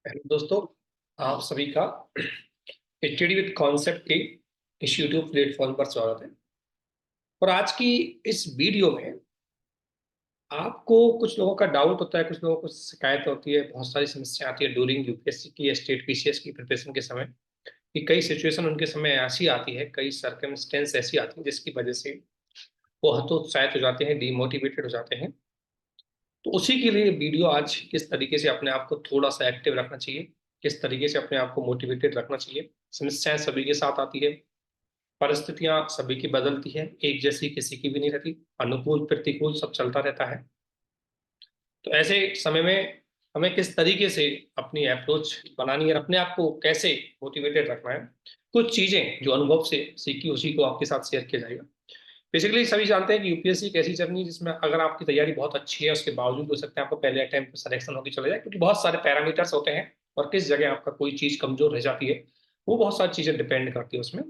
Hello दोस्तों, आप सभी का स्टडी विद कॉन्सेप्ट के इस यूट्यूब प्लेटफॉर्म पर स्वागत है। और आज की इस वीडियो में आपको कुछ लोगों का डाउट होता है, कुछ लोगों को शिकायत होती है, बहुत सारी समस्या आती है ड्यूरिंग यूपीएससी की या स्टेट पीसीएस की प्रिपरेशन के समय। कि कई सिचुएशन उनके समय ऐसी आती है, कई सर्कमस्टेंस ऐसी आती है जिसकी वजह से वो हतोत्साहित हो जाते हैं, डिमोटिवेटेड हो जाते हैं। तो उसी के लिए वीडियो आज किस तरीके से अपने आप को थोड़ा सा एक्टिव रखना चाहिए, किस तरीके से अपने आप को मोटिवेटेड रखना चाहिए। समस्याएं सभी के साथ आती है, परिस्थितियां सभी की बदलती है, एक जैसी किसी की भी नहीं रहती, अनुकूल प्रतिकूल सब चलता रहता है। तो ऐसे समय में हमें किस तरीके से अपनी अप्रोच बनानी है और अपने आप को कैसे मोटिवेटेड रखना है, कुछ चीजें जो अनुभव से सीखी उसी को आपके साथ शेयर किया जाएगा। बेसिकली सभी जानते हैं कि यूपीएससी एक ऐसी जर्नी जिसमें अगर आपकी तैयारी बहुत अच्छी है उसके बावजूद हो सकता है आपको पहले अटेम्प्ट में सिलेक्शन होकर चले जाए, क्योंकि बहुत सारे पैरामीटर्स होते हैं और किस जगह आपका कोई चीज कमजोर रह जाती है, वो बहुत सारी चीजें डिपेंड करती है उसमें।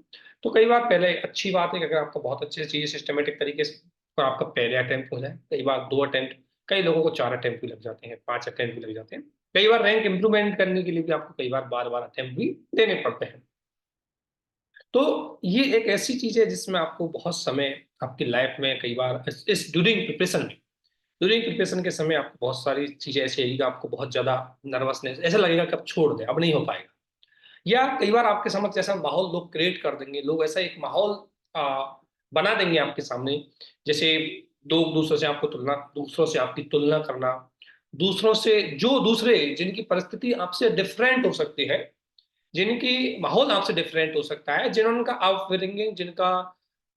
तो कई बार पहले अच्छी बात है कि अगर आपका बहुत अच्छे से चीजें सिस्टमेटिक तरीके से और आपका पहले अटेम्प्ट हो जाए, कई बार 2 अटेम्प्ट, कई लोगों को 4 अटेम्प्ट भी लग जाते हैं, 5 अटेम्प्ट भी लग जाते हैं। कई बार रैंक इंप्रूवमेंट करने के लिए भी आपको कई बार बार बार अटेम्प्ट भी देने पड़ते हैं। तो ये एक ऐसी चीज है जिसमें आपको बहुत समय आपकी लाइफ में कई बार इस ड्यूरिंग प्रिपरेशन के समय आपको बहुत सारी चीजें ऐसी आएगी कि आपको बहुत ज्यादा नर्वसनेस, ऐसा लगेगा कि अब छोड़ दे, अब नहीं हो पाएगा। या कई बार आपके समक्ष ऐसा माहौल लोग क्रिएट कर देंगे, लोग ऐसा एक माहौल बना देंगे आपके सामने, जैसे दूसरों से आपकी तुलना करना, दूसरों से जो दूसरे जिनकी परिस्थिति आपसे डिफरेंट हो सकती है, जिनकी माहौल आपसे डिफरेंट हो सकता है, जिनका अपब्रिंगिंग, जिनका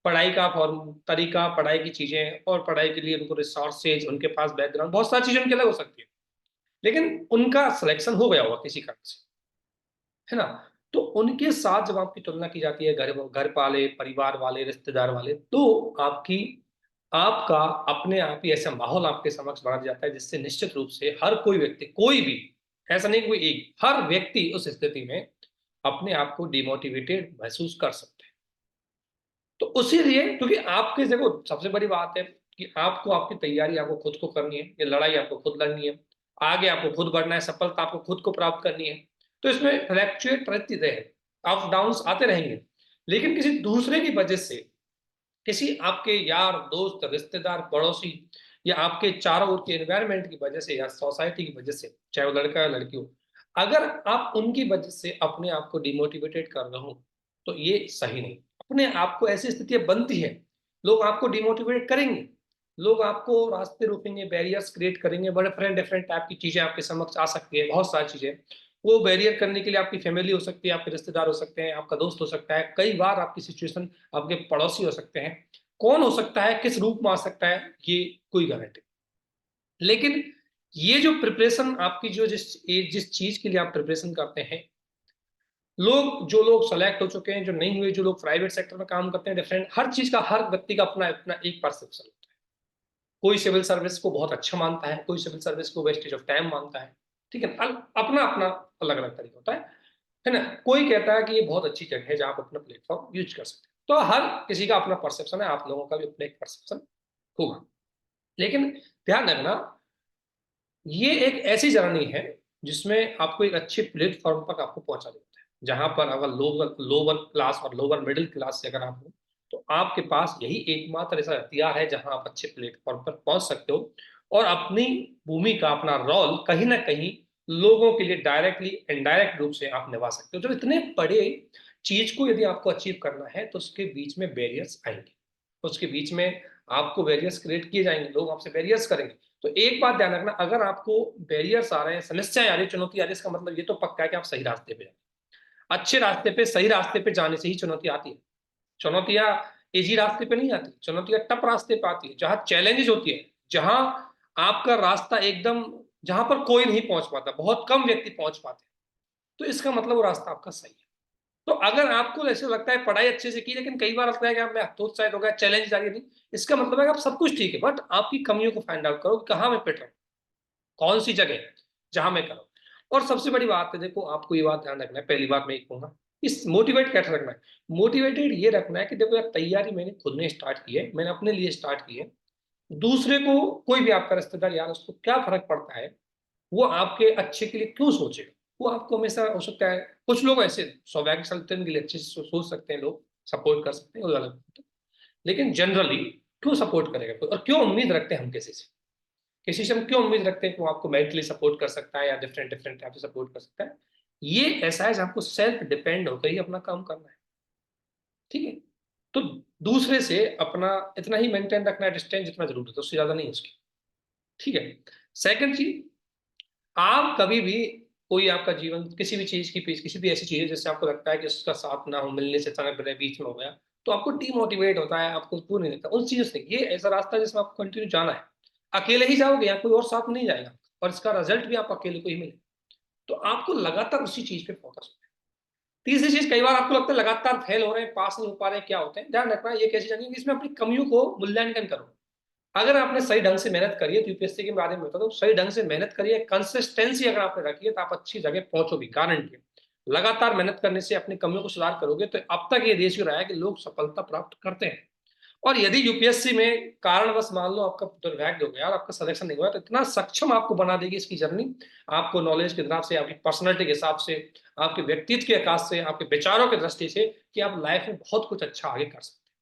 पढ़ाई का फॉर्म तरीका, पढ़ाई की चीजें और पढ़ाई के लिए उनको रिसोर्सेज, उनके पास बैकग्राउंड, बहुत सारी चीजें उनकी अलग हो सकती है, लेकिन उनका सिलेक्शन हो गया होगा किसी कारण से, है ना। तो उनके साथ जब आपकी तुलना की जाती है, घर घर वाले, परिवार वाले, रिश्तेदार वाले, तो आपकी आपका अपने आप ही ऐसा माहौल आपके समक्ष बना दिया जाता है जिससे निश्चित रूप से हर कोई व्यक्ति, कोई भी, ऐसा नहीं कोई एक, हर व्यक्ति उस स्थिति में अपने आप को डिमोटिवेटेड महसूस कर सकते हैं। तो उसी लिए, क्योंकि आपके देखो सबसे बड़ी बात है कि आपको आपकी तैयारी आपको खुद को करनी है, ये लड़ाई आपको खुद लड़नी है, आगे आपको खुद बढ़ना है, सफलता आपको खुद को प्राप्त करनी है। तो इसमें फ्लैक्चुएट रहती रहे, अप डाउन्स आते रहेंगे, लेकिन किसी दूसरे की वजह से, किसी आपके यार दोस्त रिश्तेदार पड़ोसी या आपके चारों ओर के एनवायरनमेंट की वजह से या सोसाइटी की वजह से, चाहे वो लड़का या लड़की हो, अगर आप उनकी वजह से अपने आप को डिमोटिवेटेड कर रहे हो, तो ये सही नहीं। अपने आप को, ऐसी स्थितियां बनती है, लोग आपको डिमोटिवेट करेंगे, लोग आपको रास्ते रोकेंगे, बैरियर्स क्रिएट करेंगे, बड़े डिफरेंट डिफरेंट टाइप की चीजें आपके समक्ष आ सकती है, बहुत सारी चीजें। वो बैरियर करने के लिए आपकी फैमिली हो सकती है, आपके रिश्तेदार हो सकते हैं, आपका दोस्त हो सकता है, कई बार आपकी सिचुएशन आपके पड़ोसी हो सकते हैं। कौन हो सकता है, किस रूप में आ सकता है, ये कोई गारंटी। लेकिन ये जो प्रिपरेशन आपकी, जो जिस चीज के लिए आप प्रिपरेशन करते हैं, जो लोग सेलेक्ट हो चुके हैं, जो नहीं हुए, जो लोग प्राइवेट सेक्टर में काम करते हैं, डिफरेंट, हर चीज का, हर व्यक्ति का अपना अपना एक परसेप्शन होता है। कोई सिविल सर्विस को बहुत अच्छा मानता है, कोई सिविल सर्विस को वेस्टेज ऑफ टाइम मानता है, ठीक है, अपना अपना अलग अलग तरीका होता है ना। कोई कहता है कि ये बहुत अच्छी जगह है जहां आप अपना प्लेटफॉर्म यूज कर सकते हैं। तो हर किसी का अपना परसेप्शन है, आप लोगों का भी अपना एक परसेप्शन होगा। लेकिन ध्यान रखना, ये एक ऐसी जर्नी है जिसमें आपको एक अच्छे प्लेटफॉर्म पर आपको पहुंचा देता है, जहां पर अगर लोअर लोअर क्लास और लोअर मिडिल क्लास से अगर आप हो, तो आपके पास यही एकमात्र ऐसा हथियार है जहां आप अच्छे प्लेटफॉर्म पर पहुंच सकते हो और अपनी भूमिका, अपना रोल कहीं ना कहीं लोगों के लिए डायरेक्टली इनडायरेक्ट रूप से आप निभा सकते हो। तो इतने बड़े चीज को यदि आपको अचीव करना है तो उसके बीच में बैरियर्स आएंगे, उसके बीच में आपको बैरियर्स क्रिएट किए जाएंगे, लोग आपसे बैरियर्स करेंगे। तो एक बात ध्यान रखना, अगर आपको बैरियर्स आ रहे हैं, समस्याएं आ रही है, चुनौती आ रही है, इसका मतलब ये तो पक्का है कि आप सही रास्ते पे हैं। अच्छे रास्ते पे, सही रास्ते पे जाने से ही चुनौती आती है। चुनौतियां इजी रास्ते पे नहीं आती, चुनौतियां टफ रास्ते पे आती है, जहां चैलेंजेस होती है, जहां आपका रास्ता एकदम, जहां पर कोई नहीं पहुंच पाता, बहुत कम व्यक्ति पहुंच पाते हैं, तो इसका मतलब वो रास्ता आपका सही है। तो अगर आपको ऐसे लगता है पढ़ाई अच्छे से की, लेकिन कई बार लगता है कि आप, मैं हतोत्साहित हो गया, चैलेंज आ रही नहीं, इसका मतलब है कि आप सब कुछ ठीक है, बट आपकी कमियों को फाइंड आउट करो कि कहाँ मैं पिट रहा हूँ, कौन सी जगह है जहां मैं करूँ। और सबसे बड़ी बात है, देखो आपको ये बात ध्यान रखना है, पहली बात मैं एक कहूंगा, इस मोटिवेट कैसे रखना है। मोटिवेटेड ये रखना है कि देखो यार, तैयारी मैंने खुद ने स्टार्ट की है, मैंने अपने लिए स्टार्ट की है, दूसरे को, कोई भी आपका रिश्तेदार यार, उसको क्या फर्क पड़ता है, वो आपके अच्छे के लिए क्यों सोचेगा। वो आपको हमेशा हो सकता है, कुछ लोग ऐसे सौभाग्यशाली के लिए अच्छे से सोच सकते हैं, लोग सपोर्ट कर सकते हैं, वो अलग बात है। लेकिन जनरली क्यों सपोर्ट करेगा कोई, और क्यों उम्मीद रखते हैं हम किसी से, किसी से हम क्यों उम्मीद रखते हैं कि वो आपको मेंटली सपोर्ट कर सकता है या डिफरेंट डिफरेंट टाइप से सपोर्ट कर सकता है। ये ऐसा है जहाँ आपको सेल्फ डिपेंड होकर ही अपना काम करना है, ठीक है। तो दूसरे से अपना इतना ही मेंटेन रखना है डिस्टेंस जितना जरूरत है, उससे ज्यादा नहीं उसकी, ठीक है। सेकंड चीज, आप कभी भी, कोई आपका जीवन किसी भी चीज की किसी भी ऐसी चीज है जिससे आपको लगता है कि उसका साथ ना हो, मिलने से अचानक मेरे बीच में हो गया, तो आपको डिमोटिवेट होता है, आपको वो नहीं लगता उन चीजों से। ये ऐसा रास्ता है जिसमें आपको कंटिन्यू जाना है, अकेले ही जाओगे या कोई और साथ नहीं जाएगा, और इसका रिजल्ट भी आपको अकेले को ही मिले। तो आपको लगातार उसी चीज पे फोकस। तीसरी चीज, कई बार आपको लगता है लगातार फेल हो रहे हैं, पास नहीं हो पा रहे हैं, क्या होते हैं, ध्यान रखना ये कैसी जानिए कि इसमें अपनी कमियों को मूल्यांकन करो। अगर आपने सही ढंग से मेहनत करी है, तो यूपीएससी के बारे में बता दो, सही ढंग से मेहनत करिए, कंसिस्टेंसी अगर आपने रखी है तो आप अच्छी जगह पहुंचोगे, गारंटी है। लगातार मेहनत करने से अपनी कमियों को सुधार करोगे, तो अब तक ये देश रहा है कि लोग सफलता प्राप्त करते हैं। और यदि यूपीएससी में कारणवश मान लो आपका दुर्भाग्य हो गया और आपका सिलेक्शन नहीं हुआ, तो इतना सक्षम आपको बना देगी इसकी जर्नी, आपको नॉलेज के हिसाब से, आपकी पर्सनैलिटी के हिसाब से, आपके व्यक्तित्व के आकाश से, आपके विचारों की दृष्टि से, कि आप लाइफ में बहुत कुछ अच्छा आगे कर सकते हैं,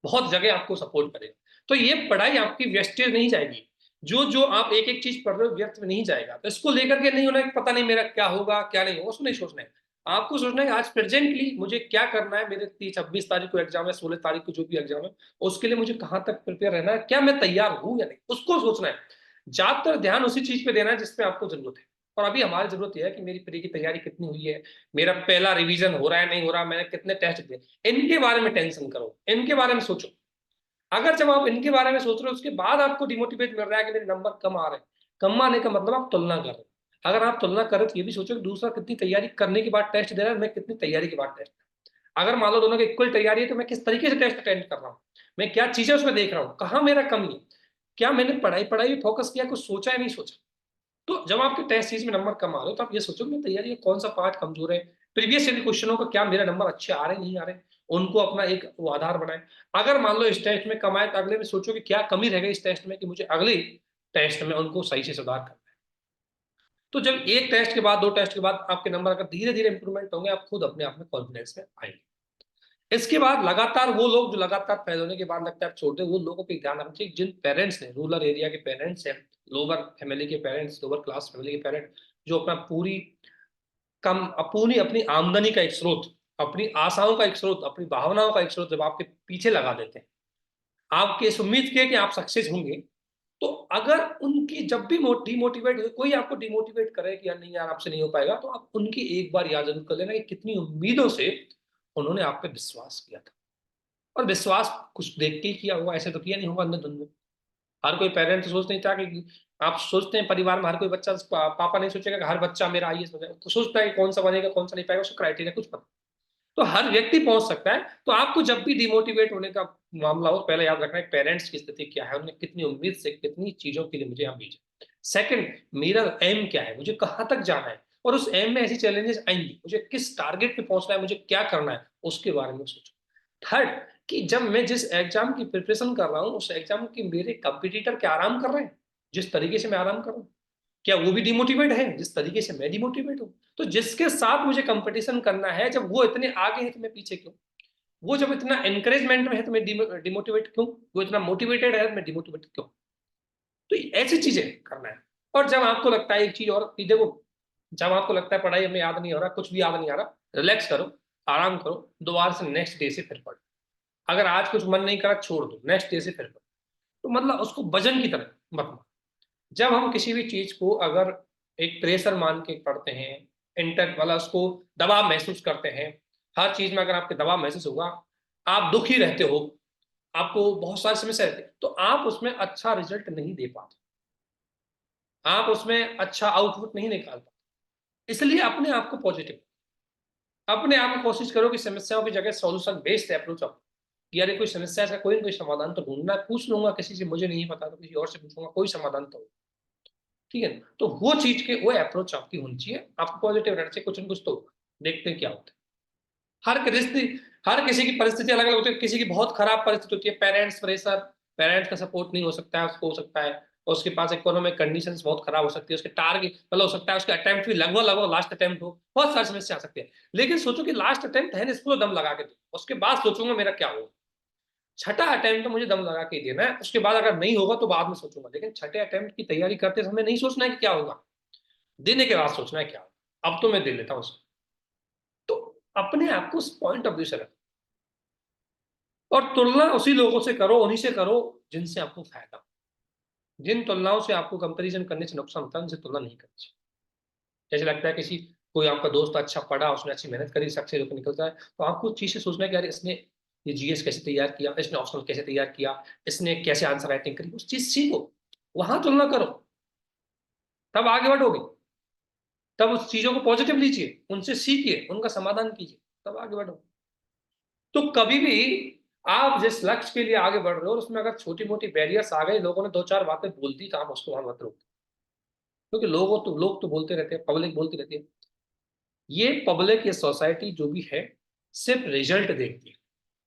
बहुत जगह आपको सपोर्ट करेगा। तो ये पढ़ाई आपकी वेस्टेज नहीं जाएगी, जो जो आप एक एक चीज पढ़ रहे हो व्यर्थ में नहीं जाएगा। तो इसको लेकर के नहीं होना कि पता नहीं मेरा क्या होगा क्या नहीं होगा, उसको नहीं सोचना है। आपको सोचना है कि आज प्रेजेंटली मुझे क्या करना है, मेरे 26 तारीख को एग्जाम है, 16 तारीख को जो भी एग्जाम है, उसके लिए मुझे कहाँ तक प्रिपेयर रहना है, क्या मैं तैयार हूँ या नहीं, उसको सोचना है। ज्यादातर ध्यान उसी चीज पे देना है जिसपे आपको जरूरत है। और अभी हमारी जरूरत यह है कि मेरी प्री की तैयारी कितनी हुई है, मेरा पहला रिवीजन हो रहा है नहीं हो रहा, मैंने कितने टेस्ट दिए, इनके बारे में टेंशन करो, इनके बारे में सोचो। अगर जब आप इनके बारे में सोच रहे हो उसके बाद आपको डिमोटिवेट मिल रहा है कि मेरे नंबर कम आ रहे हैं, कम आने का मतलब आप तुलना कर रहे हो। अगर आप तुलना कर रहे हो तो ये भी सोचो कि दूसरा कितनी तैयारी करने के बाद टेस्ट दे रहा है, मैं कितनी तैयारी के बाद टेस्ट। अगर मान लो दोनों की इक्वल तैयारी है, तो मैं किस तरीके से टेस्ट अटेंड कर रहा हूँ, मैं क्या चीजें उसमें देख रहा हूँ, कहाँ मेरा कमी है, क्या मैंने पढ़ाई पढ़ाई में फोकस किया, कुछ सोचा या नहीं सोचा। तो जब आपके टेस्ट सीरीज में नंबर कम आ रहे हो, तो आप ये सोचो कि तैयारी का कौन सा पार्ट कमजोर है, प्रीवियस ईयर क्वेश्चनों का क्या मेरा नंबर अच्छे आ रहे नहीं आ रहे, उनको अपना एक वो आधार बनाए। अगर मान लो इस टेस्ट में कम आए, तो अगले में सोचो कि क्या कमी रह गई इस टेस्ट में, कि मुझे अगले टेस्ट में उनको सही से सुधार करना है। तो जब एक टेस्ट के बाद, दो टेस्ट के बाद आपके नंबर अगर धीरे धीरे इंप्रूवमेंट होंगे, आप खुद अपने आप में कॉन्फिडेंस में आएंगे। इसके बाद लगातार वो लोग जो लगातार फेल होने के बाद लगता है छोड़ते, वो लोगों पे ध्यान रखना चाहिए जिन पेरेंट्स ने, रूरल एरिया के पेरेंट्स हैं, लोअर फैमिली के पेरेंट्स, लोअर क्लास फैमिली के पेरेंट्स, जो अपना पूरी कम अपनी अपनी आमदनी का एक स्रोत, अपनी आशाओं का एक स्रोत, अपनी भावनाओं का एक स्रोत जब आपके पीछे लगा देते हैं, आपके इस उम्मीद के कि आप सक्सेस होंगे, तो अगर उनकी जब भी डिमोटिवेट कोई आपको डिमोटिवेट करे कि यार नहीं यार आपसे नहीं हो पाएगा, तो आप उनकी एक बार याद जरूर कर लेना कि कितनी उम्मीदों से उन्होंने आप पे विश्वास किया था। और विश्वास कुछ देख के ही किया होगा, ऐसे तो किया नहीं होगा अंधाधुंध में। हर कोई पेरेंट सोच नहीं चाहता कि, आप सोचते हैं परिवार में हर कोई बच्चा, पापा नहीं सोचेगा कि हर बच्चा मेरा आईएएस बनेगा, तो सोचता है कि कौन सा बनेगा कौन सा नहीं पाएगा, उसका क्राइटेरिया कुछ पता। तो हर व्यक्ति पहुंच सकता है। तो आपको जब भी डिमोटिवेट होने का मामला हो, पहले याद रखना है पेरेंट्स की स्थिति क्या है, उन्हें कितनी उम्मीद से कितनी चीजों के लिए मुझे यहाँ भेजा। सेकंड, मेरा एम क्या है, मुझे कहाँ तक जाना है, और उस एम में ऐसी चैलेंजेस आएंगी, मुझे किस टारगेट पे पहुंचना है, मुझे क्या करना है, उसके बारे में सोचो। थर्ड, कि जब मैं जिस एग्जाम की प्रिपरेशन कर रहा हूँ, उस एग्जाम की मेरे कंपिटिटर क्या आराम कर रहे हैं, जिस तरीके से मैं आराम कर रहा हूँ, क्या वो भी डिमोटिवेट है जिस तरीके से मैं डिमोटिवेट हूँ। तो जिसके साथ मुझे कंपटीशन करना है, जब वो इतने आगे हैं तो मैं पीछे क्यों, वो जब इतना एनकरेजमेंट में है तो मैं डिमोटिवेट क्यों, वो इतना मोटिवेटेड है तो मैं डिमोटिवेट क्यों। तो ऐसी चीजें करना है। और जब आपको लगता है एक चीज और कि देखो, जब आपको लगता है पढ़ाई हमें याद नहीं हो रहा, कुछ भी याद नहीं आ रहा, रिलैक्स करो, आराम करो, दोबारा से नेक्स्ट डे से फिर पढ़ो। अगर आज कुछ मन नहीं करा, छोड़ दो, नेक्स्ट डे से फिर पढ़ो। तो मतलब उसको वजन की तरह मत लो। जब हम किसी भी चीज को अगर एक प्रेशर मान के पढ़ते हैं, इंटर वाला उसको दबाव महसूस करते हैं, हर चीज में अगर आपके दबाव महसूस होगा, आप दुखी रहते हो, आपको बहुत सारी समस्या रहती है, तो आप उसमें अच्छा रिजल्ट नहीं दे पाते, आप उसमें अच्छा आउटपुट नहीं निकाल पाते। इसलिए अपने आप को पॉजिटिव, अपने आप में कोशिश करो कि समस्याओं की जगह सॉल्यूशन बेस्ड अप्रोच आप, कि यार कोई समस्या है, कोई ना कोई समाधान तो ढूंढना है, पूछ लूंगा किसी से, मुझे नहीं पता तो किसी और से पूछूंगा, कोई समाधान तो हो। ठीक है ना? तो वो चीज के वो अप्रोच आपकी होनी चाहिए, आपको पॉजिटिव रहना चाहिए, कुछ न कुछ तो होगा। देखते हैं क्या होता है। हर परिस्थिति, हर किसी की परिस्थिति अलग अलग होती है, किसी की बहुत खराब परिस्थिति होती है, पेरेंट्स प्रेशर, पेरेंट्स का सपोर्ट नहीं हो सकता है, उसको हो सकता है, और उसके पास इकोनॉमिक कंडीशंस बहुत खराब हो सकती है, उसके टारगेट मतलब हो सकता है उसके अटेम्प्ट भी लगभग लगभग लास्ट अटेम्प्ट हो, बहुत सारी समस्या आ सकती है। लेकिन सोचो कि लास्ट अटेम्प्ट है, इसको दम लगा के दो, उसके बाद सोचूंगा मेरा क्या होगा। छठा अटेम्प्ट तो मुझे दम लगा के देना है, उसके बाद अगर नहीं होगा तो बाद में सोचूंगा। लेकिन छठे अटेम्प्ट की तैयारी करते समय नहीं सोचना है कि क्या होगा, देने के बाद सोचना है क्या होगा। अब तो मैं दे लेता हूँ उसको। तो अपने आप को उस पॉइंट ऑफ व्यू से रखो, और तुलना उसी लोगों से करो, उन्हीं से करो जिनसे आपको फायदा हो। जिन तुलनाओं से आपको कंपैरिजन करने से नुकसान होता है, उनसे तुलना नहीं करनी चाहिए। जैसे लगता है किसी कोई आपका दोस्त अच्छा पढ़ा, उसने अच्छी मेहनत करी, सक्सेस होकर निकलता है, तो आपको उस चीज से सोचना है कि यार इसने ये जीएस कैसे तैयार किया, इसने ऑप्शनल कैसे तैयार किया, इसने कैसे आंसर राइटिंग करी, उस चीज सीखो, वहां तुलना करो, तब आगे बढ़ोगे। तब उस चीजों को पॉजिटिव लीजिए, उनसे सीखिए, उनका समाधान कीजिए, तब आगे बढ़ो। तो कभी भी आप जिस लक्ष्य के लिए आगे बढ़ रहे हो, उसमें अगर छोटी मोटी बैरियर्स आ गए, लोगों ने दो चार बातें बोल दी, तो आप उसको वहां मत रोको। क्योंकि लोग तो बोलते रहते हैं, पब्लिक बोलती रहती है। ये पब्लिक, ये सोसाइटी जो भी है, सिर्फ रिजल्ट देखती है,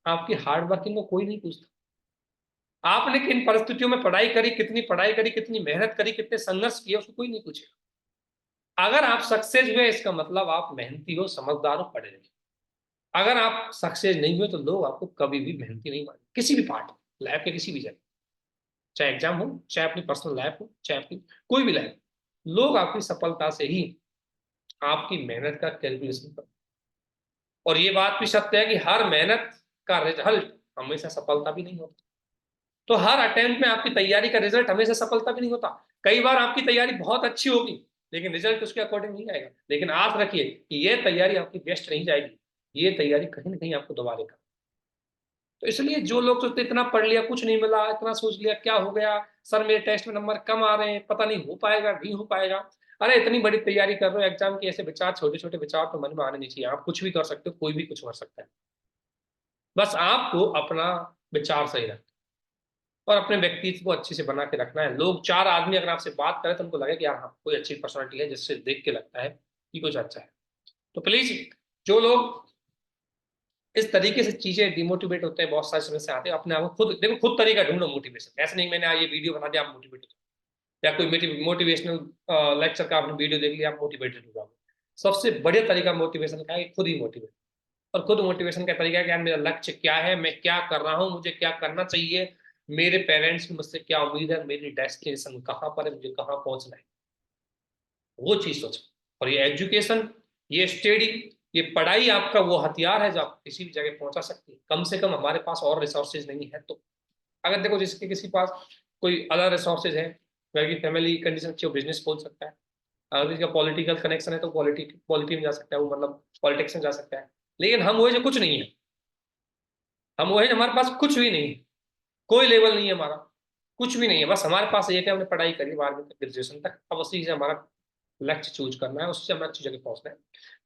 आपकी हार्ड वर्किंग को कोई नहीं पूछता। आपने किन परिस्थितियों में पढ़ाई करी, कितनी पढ़ाई करी, कितनी मेहनत करी, कितने संघर्ष किए, उसको कोई नहीं पूछेगा। अगर आप सक्सेस हुए, इसका मतलब आप मेहनती हो, समझदार हो, पढ़े लिखे। अगर आप सक्सेस नहीं हुए, तो लोग आपको कभी भी मेहनती नहीं माने, किसी भी पार्ट, लाइफ के किसी भी जगह, चाहे एग्जाम हो, चाहे अपनी पर्सनल लाइफ हो, चाहे अपनी कोई भी लाइफ, लोग आपकी सफलता से ही आपकी मेहनत का कैलकुलेशन करते हैं। और ये बात भी सत्य है कि हर मेहनत का रिजल्ट हमेशा सफलता भी नहीं होता। तो हर अटेम्प्ट में आपकी तैयारी का रिजल्ट हमेशा सफलता भी नहीं होता। कई बार आपकी तैयारी बहुत अच्छी होगी, लेकिन रिजल्ट उसके अकॉर्डिंग नहीं आएगा। लेकिन आस रखिए कि ये तैयारी आपकी बेस्ट नहीं जाएगी, ये तैयारी कहीं ना कहीं आपको दबा देगा। तो इसलिए जो लोग सोचते इतना पढ़ लिया कुछ नहीं मिला, इतना सोच लिया क्या हो गया, सर मेरे टेस्ट में नंबर कम आ रहे हैं, पता नहीं हो पाएगा नहीं हो पाएगा। अरे इतनी बड़ी तैयारी कर रहे हो एग्जाम की, ऐसे विचार, छोटे छोटे विचार तो मन में आने नहीं चाहिए। आप कुछ भी कर सकते हो, कोई भी कुछ कर सकता है, बस आपको अपना विचार सही रखना और अपने व्यक्तित्व को अच्छे से बना के रखना है। लोग, चार आदमी अगर आपसे बात करें तो उनको लगे कि यार हाँ, कोई अच्छी पर्सनालिटी है, जिससे देख के लगता है कि कुछ अच्छा है। तो प्लीज, जो लोग इस तरीके से चीजें डिमोटिवेट होते हैं, बहुत सारी समस्या आते हैं, अपने आप को खुद देखो, खुद तरीका ढूंढो मोटिवेशन। ऐसे नहीं मैंने ये वीडियो बना दिया आप मोटिवेट हो, या कोई मोटिवेशनल लेक्चर का आपने वीडियो देख लिया आप मोटिवेटेड हो जाओगे। सबसे बढ़िया तरीका मोटिवेशन का है, खुद ही मोटिवेट। और खुद मोटिवेशन का तरीका है कि यार मेरा लक्ष्य क्या है, मैं क्या कर रहा हूँ, मुझे क्या करना चाहिए, मेरे पेरेंट्स की मुझसे क्या उम्मीद है, मेरी डेस्टिनेशन कहाँ पर है, मुझे कहाँ पहुंचना है, वो चीज सोचो। और ये एजुकेशन, ये स्टडी, ये पढ़ाई आपका वो हथियार है जो आपको किसी भी जगह पहुंचा सकती है। कम से कम हमारे पास और रिसोर्सेज नहीं है तो। अगर देखो जिसके किसी पास कोई अदर रिसोर्सेज है, घर की फैमिली कंडीशन अच्छी हो, बिजनेस खोल सकता है। अगर किसी का पॉलिटिकल कनेक्शन है तो पॉलिटी में जा सकता है, वो मतलब पॉलिटिक्स में जा सकता है। लेकिन हम वो है जो कुछ नहीं है, हम वो है जो हमारे पास कुछ भी नहीं है, कोई लेवल नहीं है हमारा, कुछ भी नहीं है। बस हमारे पास ये है कि हमने पढ़ाई करी 12वीं तक, ग्रेजुएशन तक, अब उसी से हमारा लक्ष्य चूज करना है, उससे हमें अच्छी जगह पहुंचना है।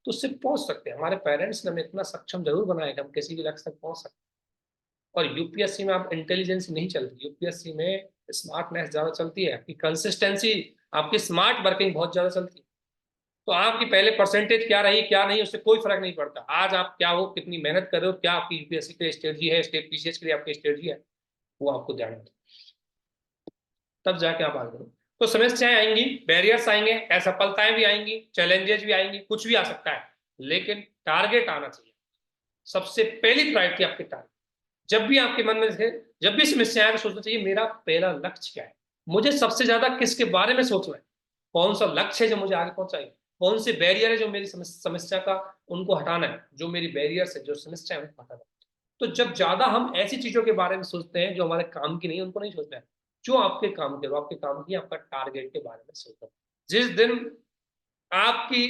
तो उससे पहुंच सकते हैं। हमारे पेरेंट्स ने हमें इतना सक्षम जरूर बनाया कि हम किसी भी लक्ष्य तक पहुंच सकते हैं। और यूपीएससी में आप इंटेलिजेंस नहीं चलती, यूपीएससी में स्मार्टनेस ज्यादा चलती है, आपकी कंसिस्टेंसी, आपकी स्मार्ट वर्किंग बहुत ज्यादा चलती है। तो आपकी पहले परसेंटेज क्या रही क्या नहीं, उससे कोई फर्क नहीं पड़ता। आज आप क्या हो, कितनी मेहनत कर रहे हो, क्या आपकी यूपीएससी के लिए स्ट्रेटजी है, स्टेट पीसीएस के लिए आपकी स्ट्रेटजी है, वो आपको ध्यान रखना, तब जाके आप आगे बढ़ो। तो समस्याएं आएंगी, बैरियर्स आएंगे, असफलताएं भी आएंगी, चैलेंजेस भी आएंगी, कुछ भी आ सकता है, लेकिन टारगेट आना चाहिए। सबसे पहली प्रायोरिटी आपके टारगेट। जब भी आपके मन में से, जब भी समस्या आए तो सोचना चाहिए मेरा पहला लक्ष्य क्या है, मुझे सबसे ज्यादा किसके बारे में सोचना है, कौन सा लक्ष्य है जो मुझे आगे पहुंचाएगा, कौन से बैरियर है जो मेरी समस्या का, उनको हटाना है, जो मेरी बैरियर्स है, जो समस्या है उनको हटाना है। तो जब ज्यादा हम ऐसी चीजों के बारे में सोचते हैं जो हमारे काम की नहीं, उनको नहीं सोचना है। जो आपके काम के, वो आपके काम की, आपका टारगेट के बारे में सोचना है। जिस दिन आपकी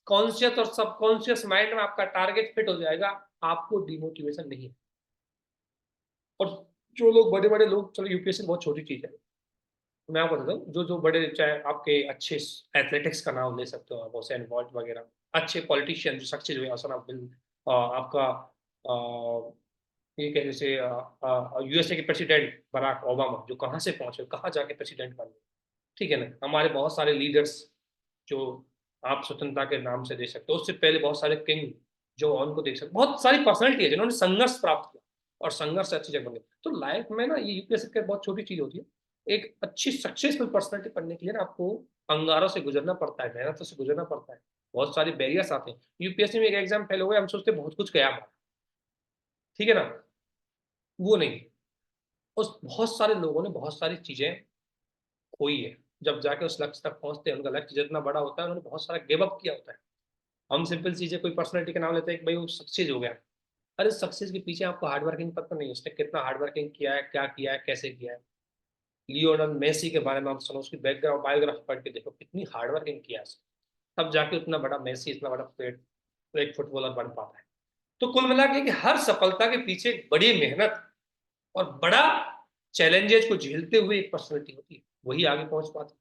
कॉन्शियस और सबकॉन्शियस माइंड में आपका टारगेट फिट हो जाएगा, आपको डिमोटिवेशन नहीं है। और जो लोग, बड़े बड़े लोग, चलो यूपीएससी बहुत छोटी चीज है, मैं आपको बताता हूँ, जो जो बड़े, चाहे आपके अच्छे एथलेटिक्स का नाम ले सकते हो आप, हुसैन बोल्ट वगैरह, अच्छे पॉलिटिशियन जो सक्सेस हुए, हसन बिल, आपका ये कह जैसे यूएसए के प्रेसिडेंट बराक ओबामा, जो कहाँ से पहुंचे, कहाँ जाके प्रेसिडेंट बन गए, ठीक है ना। हमारे बहुत सारे लीडर्स जो आप स्वतंत्रता के नाम से देख सकते हो, उससे पहले बहुत सारे किंग जो उनको देख सकते हो, बहुत सारी पर्सनैलिटी है जिन्होंने संघर्ष प्राप्त किया और संघर्ष से अच्छी जगह बन गई। तो लाइफ में ना ये यूपीएससी बहुत छोटी चीज होती है, एक अच्छी सक्सेसफुल पर्सनैलिटी बनने के लिए ना आपको अंगारों से गुजरना पड़ता है, मेहनतों से गुजरना पड़ता है, बहुत सारे बैरियर्स आते हैं। यूपीएससी में एक एग्जाम फेल हो गया, हम सोचते बहुत कुछ गया हमारा, ठीक है ना, वो नहीं। उस बहुत सारे लोगों ने बहुत सारी चीजें खोई है, जब जाके उस लक्ष्य तक पहुंचते हैं, उनका लक्ष्य जितना बड़ा होता है उन्होंने बहुत सारा गिव अप किया होता है। हम सिंपल चीजें, कोई पर्सनैलिटी का नाम लेते हैं कि भाई वो सक्सेस हो गया, अरे सक्सेस के पीछे आपको हार्ड वर्किंग पता नहीं, उसने कितना हार्ड वर्किंग किया है, क्या किया है, कैसे किया है। लियोनेल मेसी के बारे में आप सुनो, उसकी बैकग्राउंड बायोग्राफी पढ़ के देखो कितनी हार्ड वर्किंग किया है उसने, तब जाके उतना बड़ा मेसी, इतना बड़ा एक फुटबॉलर बन पाता है। तो कुल मिला के कि हर सफलता के पीछे एक बड़ी मेहनत और बड़ा चैलेंजेस को झेलते हुए एक पर्सनैलिटी होती है, वही आगे पहुंच पाती है।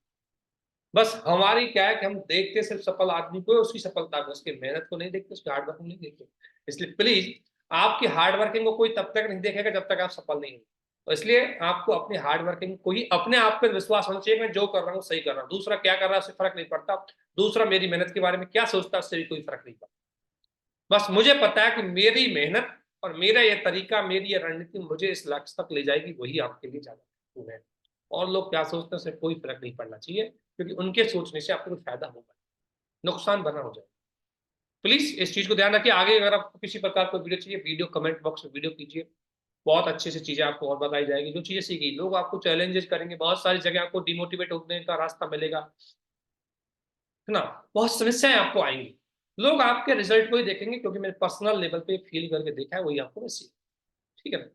बस हमारी क्या है कि हम देखते सिर्फ सफल आदमी को, उसकी सफलता को, उसकी मेहनत को नहीं देखते, उसकी हार्ड वर्किंग नहीं देखते। इसलिए प्लीज, आपकी हार्ड वर्किंग को कोई तब तक नहीं देखेगा जब तक आप सफल नहीं होंगे। तो इसलिए आपको अपनी हार्ड वर्किंग को ही, अपने आप पर विश्वास होना चाहिए, मैं जो कर रहा हूँ सही कर रहा हूँ, दूसरा क्या कर रहा है उससे फर्क नहीं पड़ता, दूसरा मेरी मेहनत के बारे में क्या सोचता है उससे भी कोई फर्क नहीं पड़ता। बस मुझे पता है कि मेरी मेहनत और मेरा ये तरीका, मेरी ये रणनीति मुझे इस लक्ष्य तक ले जाएगी, वही आपके लिए ज्यादा महत्वपूर्ण है। और लोग क्या सोचते हैं उससे कोई फर्क नहीं पड़ना चाहिए, क्योंकि उनके सोचने से आपको कोई फायदा होगा, नुकसान बना हो जाए। प्लीज इस चीज को ध्यान रखिए। आगे अगर आपको किसी प्रकार कोई वीडियो चाहिए, वीडियो कमेंट बॉक्स में वीडियो कीजिए, बहुत अच्छे से चीजें आपको और बताई जाएगी, जो चीजें सीखी, लोग आपको चैलेंजेस करेंगे, बहुत सारी जगह आपको डिमोटिवेट होने का रास्ता मिलेगा, है ना, बहुत समस्याएं आपको आएंगी। लोग आपके रिजल्ट को ही देखेंगे, क्योंकि मैंने पर्सनल लेवल पे फील करके देखा है, वही आपको मैं सीख, ठीक है ना।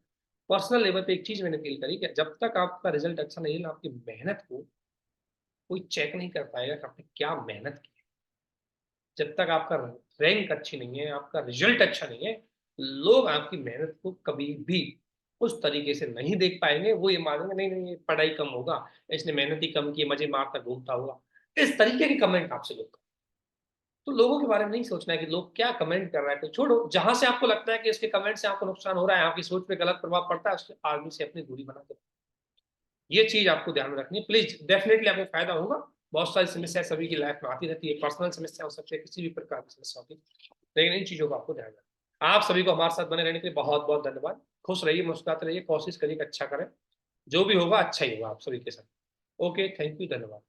पर्सनल लेवल पे एक चीज मैंने फील करी कि जब तक आपका रिजल्ट अच्छा नहीं है ना, आपकी मेहनत को कोई चेक नहीं कर पाएगा कि आपने क्या मेहनत की। जब तक आपका रैंक अच्छी नहीं है, आपका रिजल्ट अच्छा नहीं है, लोग आपकी मेहनत को कभी भी उस तरीके से नहीं देख पाएंगे। वो ये मानेंगे नहीं नहीं, ये पढ़ाई कम होगा, इसने मेहनत ही कम की, मजे मारता घूमता होगा, इस तरीके के कमेंट आपसे लोग। तो लोगों के बारे में नहीं सोचना है कि लोग क्या कमेंट कर रहा है, तो छोड़ो, जहां से आपको लगता है कि इसके कमेंट से आपको नुकसान हो रहा है, आपकी सोच पे गलत प्रभाव पड़ता है, उसके आदमी से अपनी दूरी बना दो। ये चीज आपको ध्यान में रखनी है प्लीज, डेफिनेटली आपको फायदा होगा। बहुत सारी समस्या सभी की लाइफ में आती रहती है, पर्सनल समस्या हो सकती है, किसी भी प्रकार की समस्या होती है, लेकिन इन चीजों का आपको ध्यान रखना। आप सभी को हमारे साथ बने रहने के लिए बहुत बहुत धन्यवाद। खुश रहिए, मुस्कुराते रहिए, कोशिश करिए कि अच्छा करें, जो भी होगा अच्छा ही होगा आप सभी के साथ। ओके, थैंक यू, धन्यवाद।